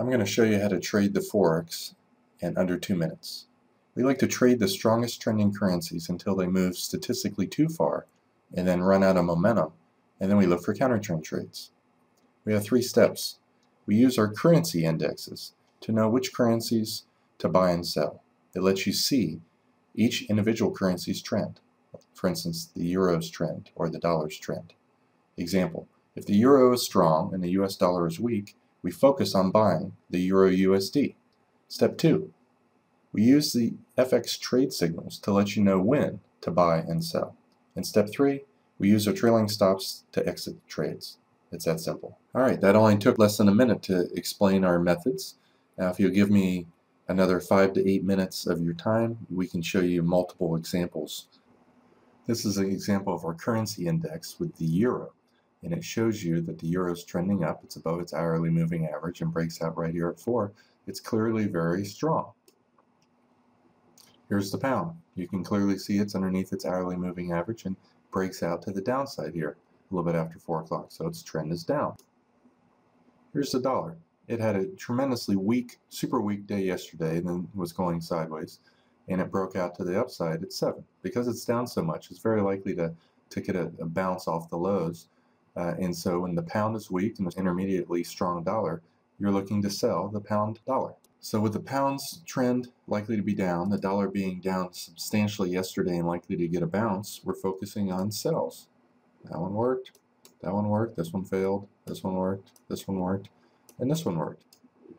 I'm going to show you how to trade the Forex in under 2 minutes. We like to trade the strongest trending currencies until they move statistically too far and then run out of momentum, and then we look for counter trend trades. We have 3 steps. We use our currency indexes to know which currencies to buy and sell. It lets you see each individual currency's trend. For instance, the euro's trend or the dollar's trend. Example, if the euro is strong and the US dollar is weak, we focus on buying the Euro USD. Step 2. We use the FX trade signals to let you know when to buy and sell. And step 3, we use our trailing stops to exit trades. It's that simple. Alright, that only took less than a minute to explain our methods. Now if you'll give me another 5 to 8 minutes of your time, we can show you multiple examples. This is an example of our currency index with the euro. And it shows you that the euro is trending up. It's above its hourly moving average and breaks out right here at 4. It's clearly very strong. Here's the pound. You can clearly see it's underneath its hourly moving average and breaks out to the downside here a little bit after 4 o'clock. So its trend is down. Here's the dollar. It had a tremendously weak, super weak day yesterday and then was going sideways. And it broke out to the upside at 7. Because it's down so much, it's very likely to get a bounce off the lows. And so when the pound is weak and the intermediately strong dollar, you're looking to sell the pound dollar. So with the pound's trend likely to be down, the dollar being down substantially yesterday and likely to get a bounce, we're focusing on sells. That one worked, this one failed, this one worked, this one worked, and this one worked.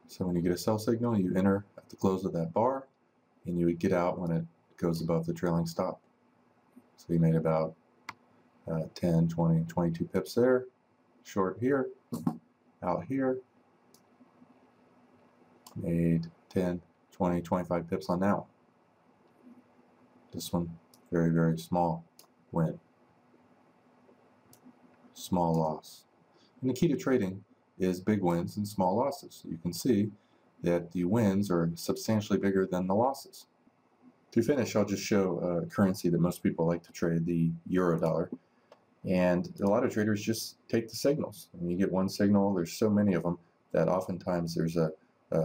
So when you get a sell signal, you enter at the close of that bar, and you would get out when it goes above the trailing stop. So you made about 10, 20, 22 pips there, short here, out here, made 10, 20, 25 pips on that one. This one, very, very small win, small loss. And the key to trading is big wins and small losses. You can see that the wins are substantially bigger than the losses. To finish, I'll just show a currency that most people like to trade, the euro dollar. And a lot of traders just take the signals. When you get one signal, there's so many of them that oftentimes there's a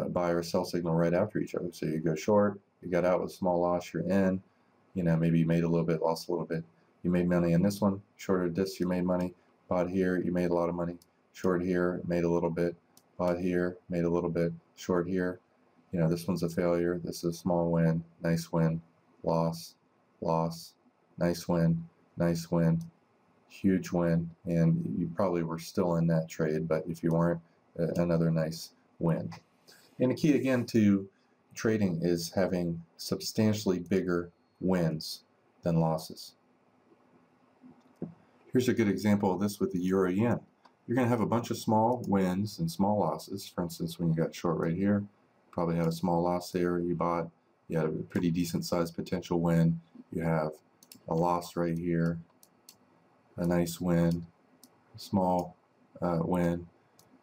buy or sell signal right after each other. So you go short, you got out with a small loss, you're in. You know, maybe you made a little bit, lost a little bit. You made money in this one, shorted this, you made money. Bought here, you made a lot of money. Short here, made a little bit. Bought here, made a little bit. Short here. You know, this one's a failure. This is a small win, nice win, loss, loss, nice win, huge win, and you probably were still in that trade, but if you weren't, another nice win. And the key again to trading is having substantially bigger wins than losses. Here's a good example of this with the euro yen. You're going to have a bunch of small wins and small losses. For instance, when you got short right here, probably had a small loss there. You bought, you had a pretty decent sized potential win. You have a loss right here, a nice win, a small win,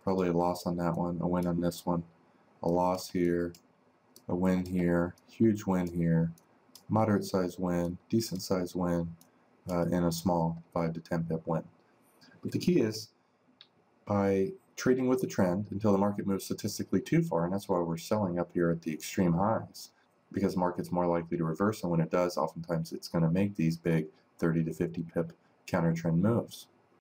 probably a loss on that one, a win on this one, a loss here, a win here, huge win here, moderate size win, decent size win, and a small 5 to 10 pip win. But the key is by trading with the trend until the market moves statistically too far, and that's why we're selling up here at the extreme highs, because the market's more likely to reverse, and when it does, oftentimes it's going to make these big 30 to 50 pip counter trend moves.